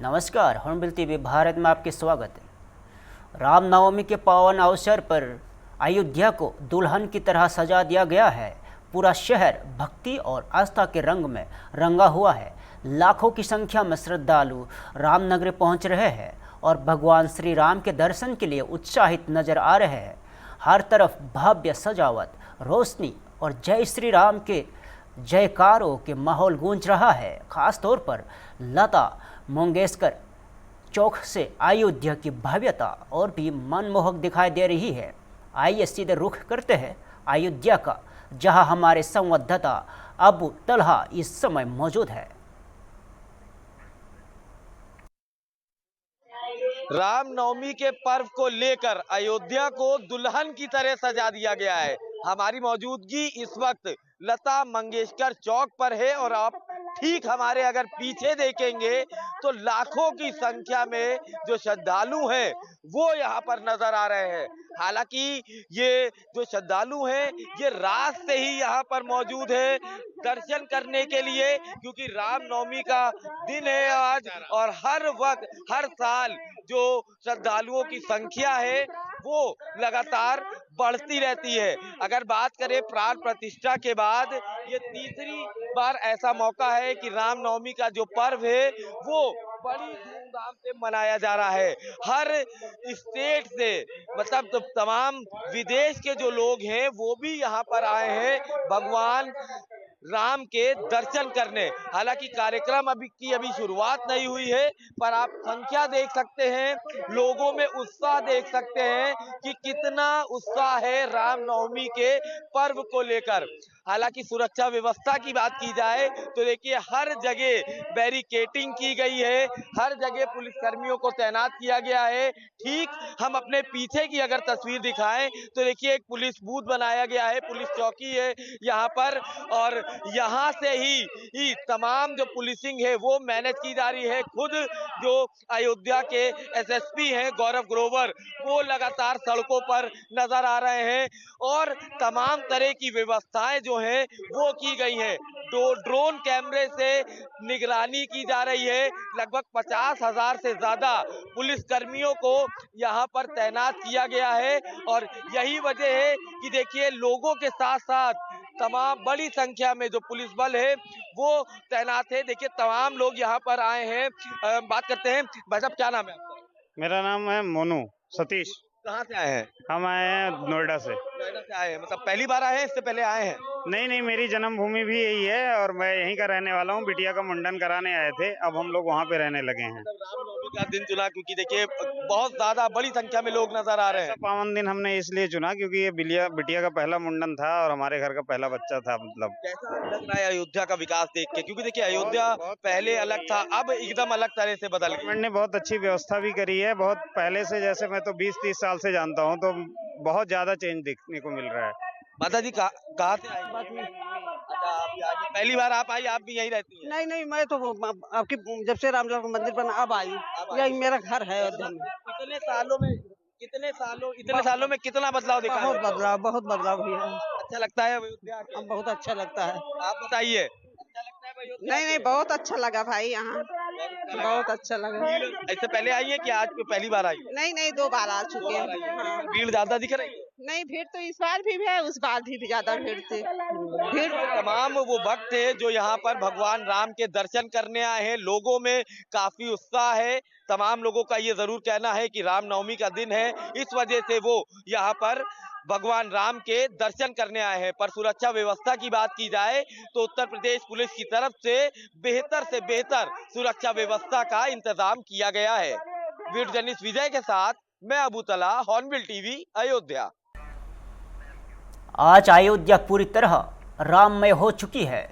नमस्कार, hornbill TV Bharat में आपके स्वागत है। रामनवमी के पावन अवसर पर अयोध्या को दुल्हन की तरह सजा दिया गया है। पूरा शहर भक्ति और आस्था के रंग में रंगा हुआ है। लाखों की संख्या में श्रद्धालु रामनगरी पहुंच रहे हैं और भगवान श्री राम के दर्शन के लिए उत्साहित नजर आ रहे हैं। हर तरफ भव्य सजावट, रोशनी और जय श्री राम के जयकारों के माहौल गूंज रहा है। खास तौर पर लता मंगेशकर चौक से अयोध्या की भव्यता और भी मनमोहक दिखाई दे रही है। आइए सीधे रुख करते हैं अयोध्या का, जहां हमारे संवाददाता अबू तलहा इस समय मौजूद है। रामनवमी के पर्व को लेकर अयोध्या को दुल्हन की तरह सजा दिया गया है। हमारी मौजूदगी इस वक्त लता मंगेशकर चौक पर है और आप ठीक हमारे अगर पीछे देखेंगे तो लाखों की संख्या में जो श्रद्धालु हैं वो यहाँ पर नजर आ रहे हैं। हालांकि ये जो श्रद्धालु हैं ये रात से ही यहाँ पर मौजूद है दर्शन करने के लिए, क्योंकि रामनवमी का दिन है आज और हर वक्त हर साल जो श्रद्धालुओं की संख्या है वो लगातार बढ़ती रहती है। अगर बात करें प्राण प्रतिष्ठा के बाद ये तीसरी बार ऐसा मौका है कि रामनवमी का जो पर्व है वो बड़ी धूमधाम से मनाया जा रहा है। हर स्टेट से मतलब तो तमाम विदेश के जो लोग हैं वो भी यहाँ पर आए हैं भगवान राम के दर्शन करने। हालांकि कार्यक्रम अभी शुरुआत नहीं हुई है, पर आप संख्या देख सकते हैं, लोगों में उत्साह देख सकते हैं कि कितना उत्साह है रामनवमी के पर्व को लेकर। हालांकि सुरक्षा व्यवस्था की बात की जाए तो देखिए हर जगह बैरिकेटिंग की गई है, हर जगह पुलिसकर्मियों को तैनात किया गया है। ठीक हम अपने पीछे की अगर तस्वीर दिखाएं तो देखिए एक पुलिस बूथ बनाया गया है, पुलिस चौकी है यहाँ पर, और यहाँ से ही तमाम जो पुलिसिंग है वो मैनेज की जा रही है। खुद जो अयोध्या के एसएसपी हैं गौरव ग्रोवर वो लगातार सड़कों पर नजर आ रहे हैं और तमाम तरह की व्यवस्थाएं जो हैं वो की गई हैं। ड्रोन कैमरे से निगरानी की जा रही है। लगभग 50,000 से ज्यादा पुलिस कर्मियों को यहाँ पर तैनात किया गया है और यही वजह है कि देखिए लोगों के साथ साथ तमाम बड़ी संख्या में जो पुलिस बल है वो तैनात है। देखिए तमाम लोग यहाँ पर आए हैं। बात करते हैं। भाई साहब क्या नाम है आपका? मेरा नाम है मोनू सतीश। कहाँ से आए हैं? हम आए हैं नोएडा से। नोएडा से आए हैं, मतलब पहली बार आए हैं, इससे पहले आए हैं? नहीं, मेरी जन्मभूमि भी यही है और मैं यहीं का रहने वाला हूँ। बिटिया का मुंडन कराने आए थे, अब हम लोग वहाँ पे रहने लगे हैं। रामनवमी का दिन चुना क्योंकि देखिए बहुत ज्यादा बड़ी संख्या में लोग नजर आ रहे हैं। पावन दिन हमने इसलिए चुना क्योंकि ये बिटिया का पहला मुंडन था और हमारे घर का पहला बच्चा था। मतलब कैसा लग रहा है अयोध्या का विकास देख के? क्योंकि देखिए अयोध्या पहले अलग था, अब एकदम अलग तरह से बदल गया। गवर्नमेंट ने बहुत अच्छी व्यवस्था भी करी है, बहुत पहले से। जैसे मैं तो 20-30 साल से जानता हूँ तो बहुत ज्यादा चेंज देखने को मिल रहा है। माता जी कहाँ से आई? अच्छा, आप पहली बार आप आई, आप भी यहीं रहती हैं? नहीं, मैं तो आपकी जब से रामलला का मंदिर बना अब आई। यही मेरा घर है अयोध्या में। इतने सालों में कितना बदलाव दिखा है? बहुत बदलाव हुआ है। अच्छा लगता है अयोध्या? अब बहुत अच्छा लगता है। आप बताइए। अच्छा लगता है अयोध्या? नहीं, बहुत अच्छा लगा भाई, यहाँ बहुत अच्छा लगा। इससे पहले आई है कि आज पहली बार आई? नहीं, 2 बार आ चुके हैं। हाँ। भीड़ ज्यादा दिख रही है? नहीं, भीड़ तो इस बार भी है, उस बार भी ज्यादा भीड़ थी। भीड़ तमाम वो भक्त है जो यहाँ पर भगवान राम के दर्शन करने आए हैं। लोगों में काफी उत्साह है। तमाम लोगों का ये जरूर कहना है कि रामनवमी का दिन है, इस वजह से वो यहाँ पर भगवान राम के दर्शन करने आए हैं। पर सुरक्षा व्यवस्था की बात की जाए तो उत्तर प्रदेश पुलिस की तरफ से बेहतर सुरक्षा व्यवस्था का इंतजाम किया गया है। वीडियो जर्नलिस्ट विजय के साथ मैं अबू तला, हॉर्नबिल टीवी, अयोध्या। आज अयोध्या पूरी तरह राममय हो चुकी है।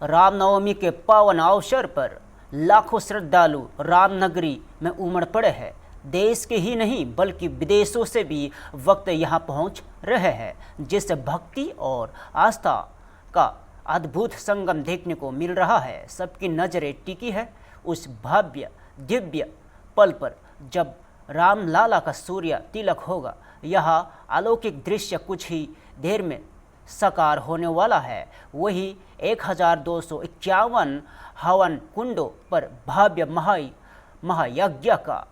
रामनवमी के पावन अवसर पर लाखों श्रद्धालु रामनगरी में उमड़ पड़े हैं। देश के ही नहीं बल्कि विदेशों से भी वक्त यहाँ पहुँच रहे हैं, जिससे भक्ति और आस्था का अद्भुत संगम देखने को मिल रहा है। सबकी नज़रें टिकी है उस भव्य दिव्य पल पर जब रामलाला का सूर्य तिलक होगा। यह अलौकिक दृश्य कुछ ही देर में साकार होने वाला है। वही 1251 हवन कुंडों पर भव्य महायज्ञ का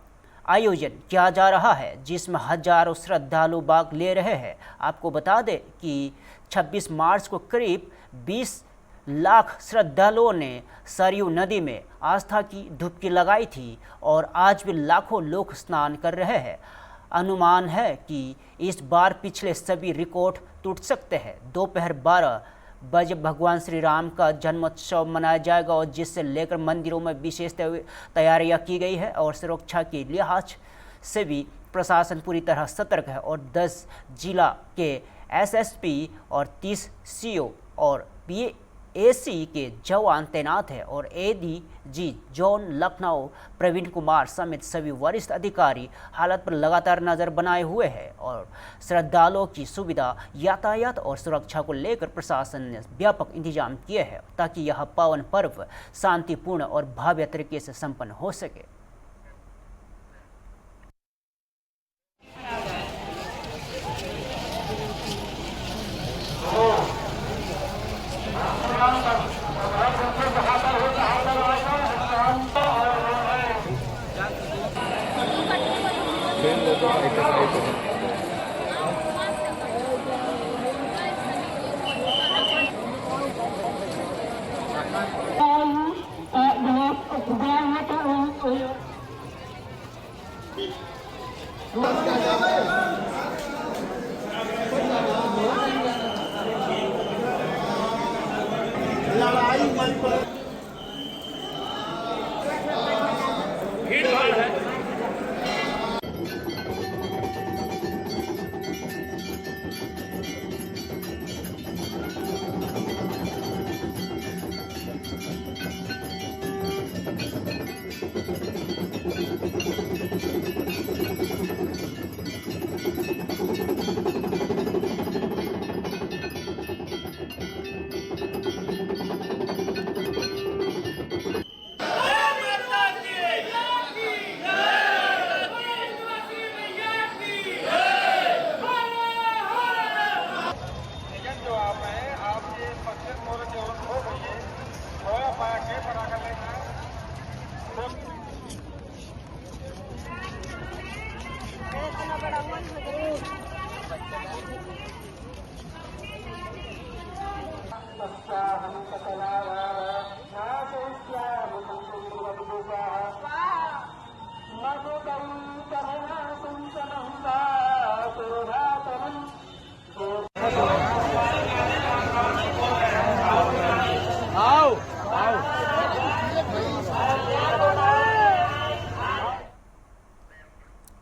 आयोजन किया जा रहा है, जिसमें हजारों श्रद्धालु भाग ले रहे हैं। आपको बता दें कि 26 मार्च को करीब 20 लाख श्रद्धालुओं ने सरयू नदी में आस्था की डुबकी लगाई थी और आज भी लाखों लोग स्नान कर रहे हैं। अनुमान है कि इस बार पिछले सभी रिकॉर्ड टूट सकते हैं। दोपहर 12 बजे भगवान श्री राम का जन्मोत्सव मनाया जाएगा और जिससे लेकर मंदिरों में विशेष तैयारियां की गई है और सुरक्षा के लिहाज से भी प्रशासन पूरी तरह सतर्क है और 10 जिला के एसएसपी और 30 सीओ और पीएसी के जवान तैनात हैं और एडीजी जोन लखनऊ प्रवीण कुमार समेत सभी वरिष्ठ अधिकारी हालत पर लगातार नजर बनाए हुए हैं और श्रद्धालुओं की सुविधा, यातायात और सुरक्षा को लेकर प्रशासन ने व्यापक इंतजाम किए हैं ताकि यह पावन पर्व शांतिपूर्ण और भव्य तरीके से संपन्न हो सके।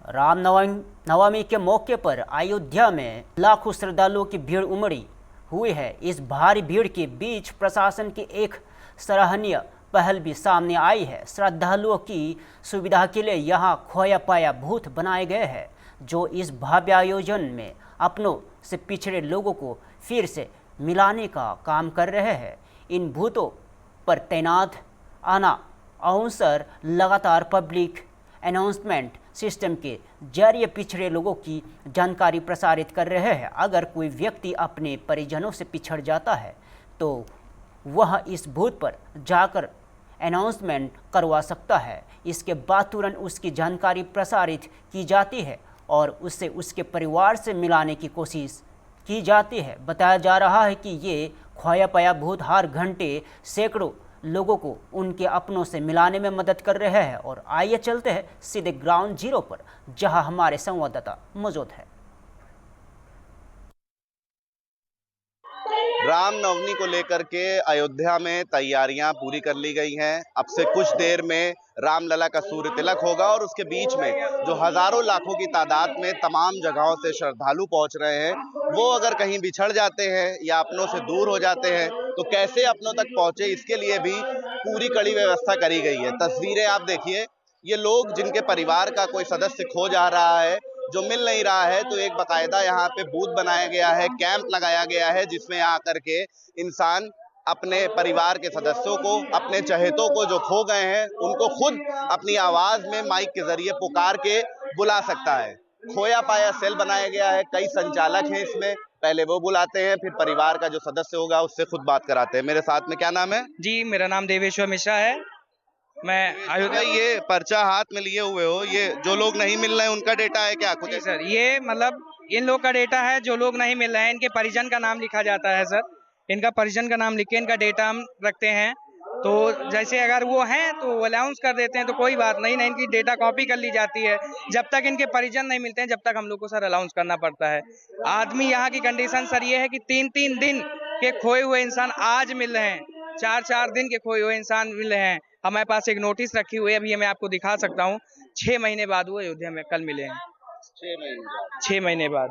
रामनवमी के मौके पर अयोध्या में लाखों श्रद्धालुओं की भीड़ उमड़ी हुई है। इस भारी भीड़ के बीच प्रशासन की एक सराहनीय पहल भी सामने आई है। श्रद्धालुओं की सुविधा के लिए यहां खोया पाया बूथ बनाए गए हैं जो इस भव्य आयोजन में अपनों से पिछड़े लोगों को फिर से मिलाने का काम कर रहे हैं। इन बूथों पर तैनात अनाउंसर लगातार पब्लिक अनाउंसमेंट सिस्टम के जरिए पिछड़े लोगों की जानकारी प्रसारित कर रहे हैं। अगर कोई व्यक्ति अपने परिजनों से पिछड़ जाता है तो वह इस बूथ पर जाकर अनाउंसमेंट करवा सकता है। इसके बाद तुरंत उसकी जानकारी प्रसारित की जाती है और उससे उसके परिवार से मिलाने की कोशिश की जाती है। बताया जा रहा है कि ये खोया पाया बूथ हर घंटे सैकड़ों लोगों को उनके अपनों से मिलाने में मदद कर रहे हैं। और आइए चलते हैं सीधे ग्राउंड जीरो पर जहां हमारे संवाददाता मौजूद है। रामनवमी को लेकर के अयोध्या में तैयारियां पूरी कर ली गई हैं। अब से कुछ देर में रामलला का सूर्य तिलक होगा और उसके बीच में जो हजारों लाखों की तादाद में तमाम जगहों से श्रद्धालु पहुंच रहे हैं, वो अगर कहीं बिछड़ जाते हैं या अपनों से दूर हो जाते हैं तो कैसे अपनों तक पहुंचे, इसके लिए भी पूरी कड़ी व्यवस्था करी गई है। तस्वीरें आप देखिए, ये लोग जिनके परिवार का कोई सदस्य खो जा रहा है, जो मिल नहीं रहा है, तो एक बाकायदा यहाँ पे बूथ बनाया गया है, कैंप लगाया गया है, जिसमें आकर के इंसान अपने परिवार के सदस्यों को, अपने चहेतों को जो खो गए हैं, उनको खुद अपनी आवाज में माइक के जरिए पुकार के बुला सकता है। खोया पाया सेल बनाया गया है, कई संचालक हैं इसमें, पहले वो बुलाते हैं, फिर परिवार का जो सदस्य होगा उससे खुद बात कराते हैं। मेरे साथ में क्या नाम है? जी, मेरा नाम देवेश्वर मिश्रा है। मैं भाई अयोध्या ये पर्चा हाथ में लिए हुए हो, ये जो लोग नहीं मिल रहे हैं उनका डेटा है क्या कुछ जी ऐसा? सर, ये मतलब इन लोग का डेटा है, जो लोग नहीं मिल रहे हैं इनके परिजन का नाम लिखा जाता है सर। इनका परिजन का नाम लिख के इनका डेटा हम रखते हैं। तो जैसे अगर वो हैं तो अलाउंस कर देते हैं तो कोई बात नहीं, नहीं इनकी डेटा कॉपी कर ली जाती है। जब तक इनके परिजन नहीं मिलते हैं जब तक हम लोग को सर अलाउंस करना पड़ता है। आदमी यहाँ की कंडीशन सर ये है कि 3-3 दिन के खोए हुए इंसान आज मिल रहे हैं, 4-4 दिन के खोए हुए इंसान मिल रहे हैं। हमारे पास एक नोटिस रखी हुई है, अभी मैं आपको दिखा सकता हूँ। 6 महीने बाद वो अयोध्या में कल मिले हैं। 6 महीने बाद।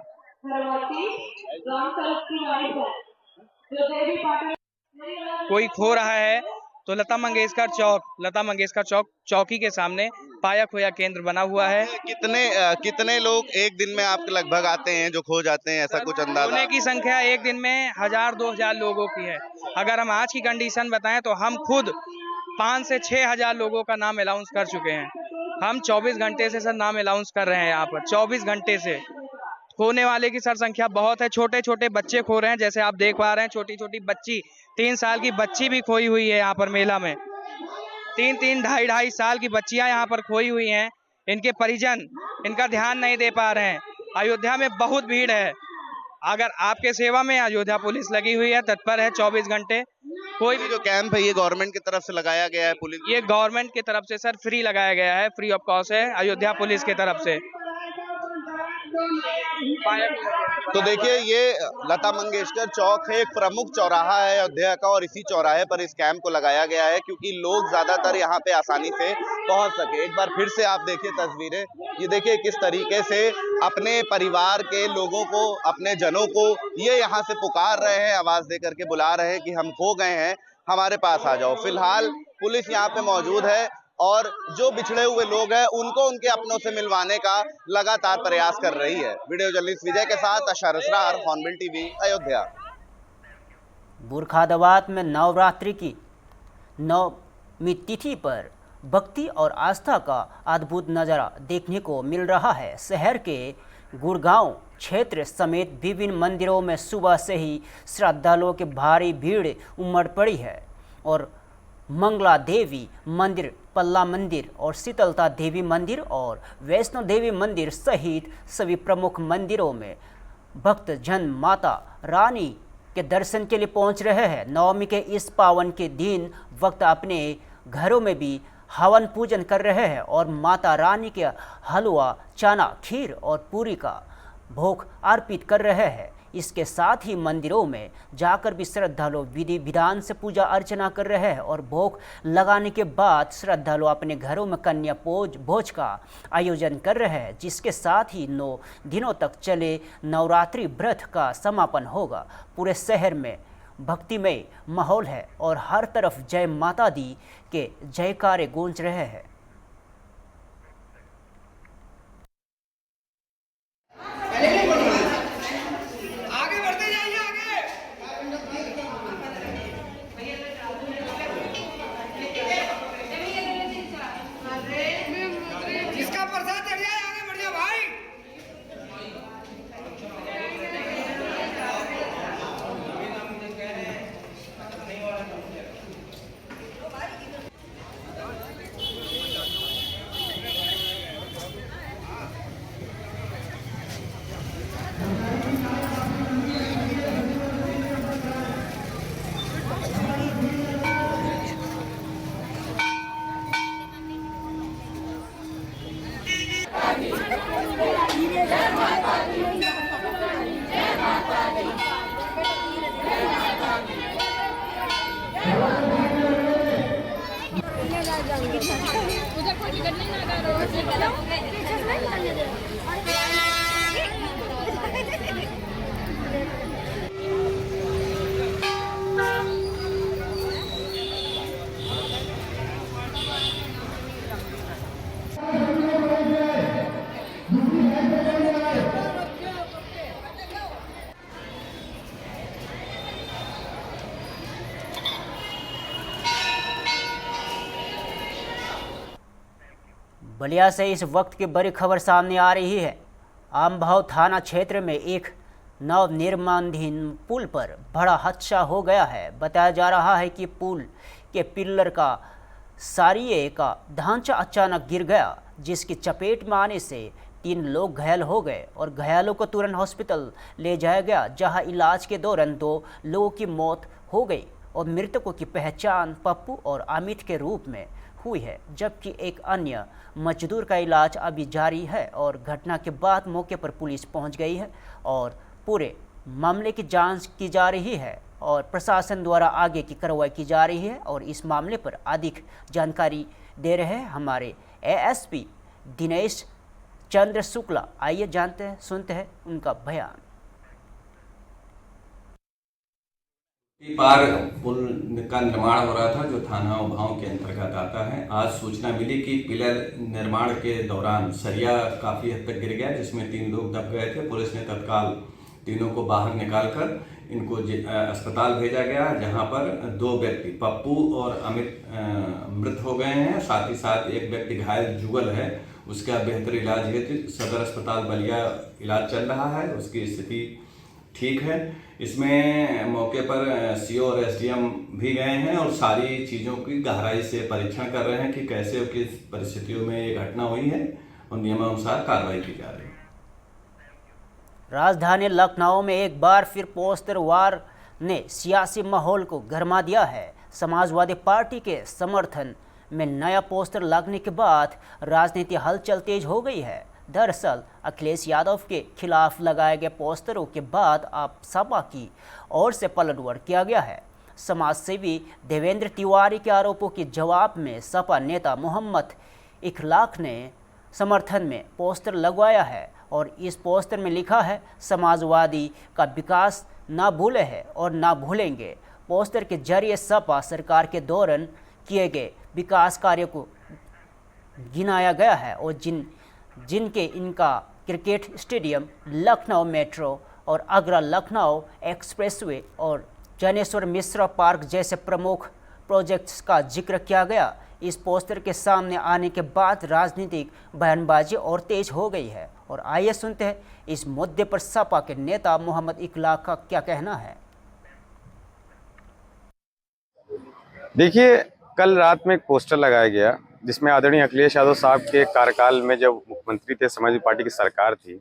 कोई खो रहा है तो लता मंगेशकर चौक चौकी के सामने पाया खोया केंद्र बना हुआ है। कितने लोग एक दिन में आपके लगभग आते हैं जो खो जाते हैं, ऐसा कुछ अंदाजा? खोने की संख्या एक दिन में 1000-2000 लोगों की है। अगर हम आज की कंडीशन बताएं तो हम खुद 5 से 6000 लोगों का नाम अलाउंस कर चुके हैं। हम 24 घंटे से सर नाम अलाउंस कर रहे हैं यहाँ पर, 24 घंटे से। खोने वाले की सर संख्या बहुत है, छोटे छोटे बच्चे खो रहे हैं, जैसे आप देख पा रहे हैं। छोटी छोटी बच्ची, 3 साल की बच्ची भी खोई हुई है यहाँ पर मेला में। 3-3, 2.5 साल की बच्चियां यहाँ पर खोई हुई हैं। इनके परिजन इनका ध्यान नहीं दे पा रहे हैं। अयोध्या में बहुत भीड़ है, अगर आपके सेवा में अयोध्या पुलिस लगी हुई है, तत्पर है 24 घंटे। कोई भी जो कैंप है ये गवर्नमेंट की तरफ से लगाया गया है पुलिस? ये गवर्नमेंट की तरफ से सर फ्री लगाया गया है, फ्री ऑफ कॉस्ट है अयोध्या पुलिस की तरफ से। तो देखिए ये लता मंगेशकर चौक है, एक प्रमुख चौराहा है अयोध्या का, और इसी चौराहे पर इस कैंप को लगाया गया है क्योंकि लोग ज्यादातर यहाँ पे आसानी से पहुंच सके। एक बार फिर से आप देखिए तस्वीरें, ये देखिए किस तरीके से अपने परिवार के लोगों को, अपने जनों को ये यहाँ से पुकार रहे हैं, आवाज दे करके बुला रहे हैं कि हम खो गए हैं, हमारे पास आ जाओ। फिलहाल पुलिस यहाँ पे मौजूद है और जो बिछड़े हुए लोग हैं उनको उनके अपनों से मिलवाने का लगातार प्रयास कर रही है। वीडियो जर्नलिस्ट विजय के साथ अशर असरार, हॉर्नबिल टीवी, अयोध्या। बुरखादाबाद में नवरात्रि की 9वीं तिथि पर भक्ति और आस्था का अद्भुत नज़ारा देखने को मिल रहा है। शहर के गुड़गांव क्षेत्र समेत विभिन्न मंदिरों में सुबह से ही श्रद्धालुओं की भारी भीड़ उमड़ पड़ी है और मंगला देवी मंदिर, पल्ला मंदिर और शीतलता देवी मंदिर और वैष्णो देवी मंदिर सहित सभी प्रमुख मंदिरों में भक्त जन माता रानी के दर्शन के लिए पहुंच रहे हैं। नवमी के इस पावन के दिन भक्त अपने घरों में भी हवन पूजन कर रहे हैं और माता रानी के हलवा, चना, खीर और पूरी का भोग अर्पित कर रहे हैं। इसके साथ ही मंदिरों में जाकर भी श्रद्धालु विधि विधान से पूजा अर्चना कर रहे हैं और भोग लगाने के बाद श्रद्धालु अपने घरों में कन्या भोज का आयोजन कर रहे हैं, जिसके साथ ही 9 दिनों तक चले नवरात्रि व्रत का समापन होगा। पूरे शहर में भक्तिमय माहौल है और हर तरफ जय माता दी के जयकारे गूंज रहे हैं। बलिया से इस वक्त की बड़ी खबर सामने आ रही है। आमभाव थाना क्षेत्र में एक नवनिर्माणाधीन पुल पर बड़ा हादसा हो गया है। बताया जा रहा है कि पुल के पिल्लर का सारिये का ढांचा अचानक गिर गया, जिसकी चपेट में आने से 3 लोग घायल हो गए और घायलों को तुरंत हॉस्पिटल ले जाया गया, जहां इलाज के दौरान 2 लोगों की मौत हो गई और मृतकों की पहचान पप्पू और अमित के रूप में हुई है, जबकि एक अन्य मजदूर का इलाज अभी जारी है। और घटना के बाद मौके पर पुलिस पहुंच गई है और पूरे मामले की जांच की जा रही है और प्रशासन द्वारा आगे की कार्रवाई की जा रही है। और इस मामले पर अधिक जानकारी दे रहे हैं हमारे एएसपी दिनेश चंद्र शुक्ला। आइए जानते हैं, सुनते हैं उनका बयान। पार पुल का निर्माण हो रहा था जो थाना उभाव के अंतर्गत आता है। आज सूचना मिली कि पिलर निर्माण के दौरान सरिया काफी हद तक गिर गया, जिसमें 3 लोग दब गए थे। पुलिस ने तत्काल तीनों को बाहर निकालकर इनको अस्पताल भेजा गया, जहां पर 2 व्यक्ति पप्पू और अमित मृत हो गए हैं। साथ ही साथ एक व्यक्ति घायल जुगल है, उसका बेहतर इलाज हेतु सदर अस्पताल बलिया इलाज चल रहा है, उसकी स्थिति ठीक है। इसमें मौके पर सीओ और एसडीएम भी गए हैं और सारी चीज़ों की गहराई से परीक्षण कर रहे हैं कि कैसे और किस परिस्थितियों में ये घटना हुई है और नियमानुसार कार्रवाई की जा रही है। राजधानी लखनऊ में एक बार फिर पोस्टर वार ने सियासी माहौल को गरमा दिया है। समाजवादी पार्टी के समर्थन में नया पोस्टर लगने के बाद राजनीति हलचल तेज हो गई है। दरअसल अखिलेश यादव के खिलाफ लगाए गए पोस्टरों के बाद अब सपा की ओर से पलटवार किया गया है। समाज सेवी देवेंद्र तिवारी के आरोपों के जवाब में सपा नेता मोहम्मद इखलाक ने समर्थन में पोस्टर लगवाया है और इस पोस्टर में लिखा है, समाजवादी का विकास ना भूले हैं और ना भूलेंगे। पोस्टर के जरिए सपा सरकार के दौरान किए गए विकास कार्यों को गिनाया गया है और जिनके इनका क्रिकेट स्टेडियम, लखनऊ मेट्रो और आगरा लखनऊ एक्सप्रेसवे और जनेश्वर मिश्रा पार्क जैसे प्रमुख प्रोजेक्ट्स का जिक्र किया गया। इस पोस्टर के सामने आने के बाद राजनीतिक बयानबाजी और तेज हो गई है और आइए सुनते हैं इस मुद्दे पर सपा के नेता मोहम्मद इखलाक का क्या कहना है। देखिए, कल रात में एक पोस्टर लगाया गया जिसमें आदरणीय अखिलेश यादव साहब के कार्यकाल में जब मुख्यमंत्री थे, समाजवादी पार्टी की सरकार थी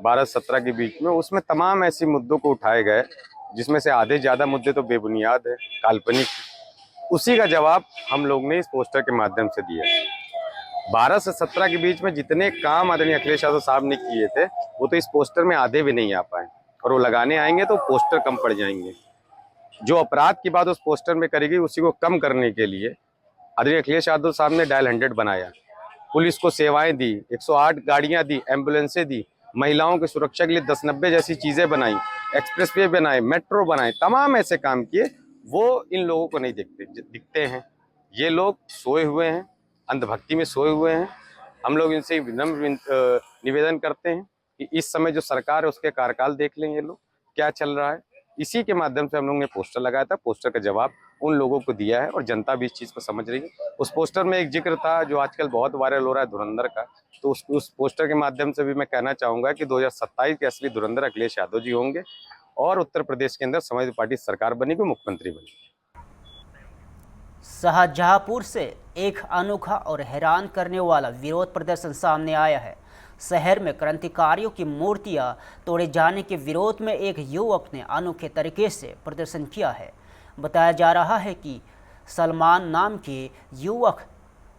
12-17 के बीच में, उसमें तमाम ऐसे मुद्दों को उठाए गए जिसमें से आधे ज़्यादा मुद्दे तो बेबुनियाद है, काल्पनिक। उसी का जवाब हम लोग ने इस पोस्टर के माध्यम से दिया। 12 से 17 के बीच में जितने काम आदरणीय अखिलेश यादव साहब ने किए थे वो तो इस पोस्टर में आधे भी नहीं आ पाए और वो लगाने आएंगे तो पोस्टर कम पड़ जाएंगे। जो अपराध की बात उस पोस्टर में करेगी उसी को कम करने के लिए आदरणीय अखिलेश यादव साहब ने डायल 100 बनाया, पुलिस को सेवाएं दी, 108 गाड़ियां दी, एम्बुलेंसें दी, महिलाओं की सुरक्षा के लिए 10-90 जैसी चीजें बनाई, एक्सप्रेसवे बनाए, मेट्रो बनाए, तमाम ऐसे काम किए। वो इन लोगों को नहीं दिखते हैं। ये लोग सोए हुए हैं, अंधभक्ति में सोए हुए हैं। हम लोग इनसे विनम्र निवेदन करते हैं कि इस समय जो सरकार है उसके कार्यकाल देख लें ये लोग क्या चल रहा है। इसी के माध्यम से हम लोग ने पोस्टर लगाया था। पोस्टर का जवाब उन लोगों को दिया है और जनता भी इस चीज़ को समझ रही है। उस पोस्टर में एक जिक्र था जो आजकल बहुत वायरल हो रहा है, धुरंधर का। तो उस पोस्टर के माध्यम से भी मैं कहना चाहूँगा कि 2027 के असली धुरंधर अखिलेश यादव जी होंगे और उत्तर प्रदेश के अंदर समाजवादी पार्टी सरकार बनेगी, मुख्यमंत्री बनेगी। शाहजहांपुर से एक अनोखा और हैरान करने वाला विरोध प्रदर्शन सामने आया है। शहर में क्रांतिकारियों की मूर्तियां तोड़े जाने के विरोध में एक युवक ने अनोखे तरीके से प्रदर्शन किया है। बताया जा रहा है कि सलमान नाम के युवक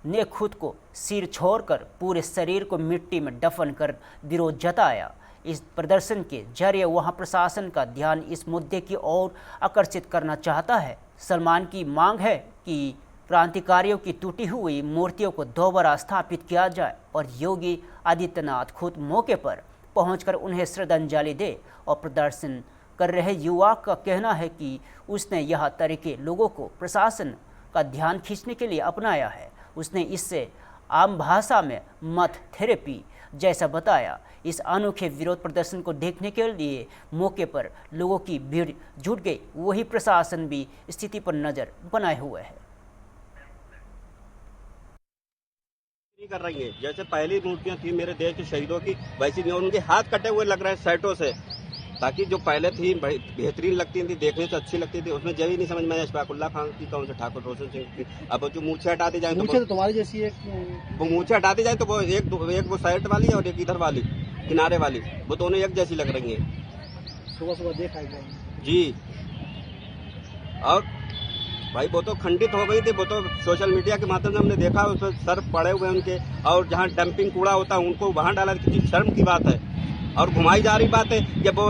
ने खुद को सिर छोड़कर पूरे शरीर को मिट्टी में दफन कर विरोध जताया। इस प्रदर्शन के जरिए वहां प्रशासन का ध्यान इस मुद्दे की ओर आकर्षित करना चाहता है। सलमान की मांग है कि क्रांतिकारियों की टूटी हुई मूर्तियों को दोबारा स्थापित किया जाए और योगी आदित्यनाथ खुद मौके पर पहुंचकर उन्हें श्रद्धांजलि दे। और प्रदर्शन कर रहे युवा का कहना है कि उसने यह तरीके लोगों को प्रशासन का ध्यान खींचने के लिए अपनाया है। उसने इससे आम भाषा में मत थेरेपी जैसा बताया। इस अनोखे विरोध प्रदर्शन को देखने के लिए मौके पर लोगों की भीड़ जुट गई। वही प्रशासन भी स्थिति पर नजर बनाए हुए है। कर रही है, जैसे पहली मूर्तियां थी मेरे देश के शहीदों की, वैसी नहीं। उनके हाथ कटे हुए लग रहे हैं सेटों से। ताकि जो पहले थी बेहतरीन लगती थी, देखने से अच्छी लगती थी, उसमें जब ही नहीं समझ में अशफाकुल्ला खान की कौन से ठाकुर रोशन सिंह की। अब जो मूछें हटाती जाए तो तुम्हारी जैसी एक वो मूछें हटाती जाए तो वो एक वो साइड वाली और एक इधर वाली किनारे वाली, वो दोनों एक जैसी लग रही हैं। सुबह सुबह देखा जी। और भाई वो तो खंडित हो गई थी, वो तो सोशल मीडिया के माध्यम से हमने देखा, उसमें सर पड़े हुए उनके, और जहाँ डंपिंग कूड़ा होता है उनको वहां डाला, कितनी शर्म की बात है। और घुमाई जा रही बात है कि वो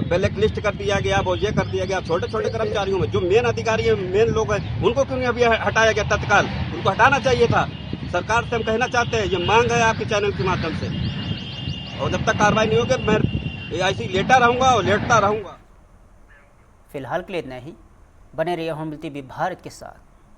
ब्लैक लिस्ट कर दिया गया, वो ये कर दिया गया। छोटे छोटे कर्मचारियों में जो मेन अधिकारी है, मेन लोग हैं, उनको क्यों नहीं अभी हटाया गया तत्काल? उनको हटाना चाहिए था। सरकार से हम कहना चाहते हैं, ये मांग है आपके चैनल के माध्यम से, और जब तक कार्रवाई नहीं होगी मैं ऐसी लेटा रहूंगा और लेटता रहूंगा। फिलहाल के लिए इतना ही। बने रहिए होम टीवी भारत के साथ।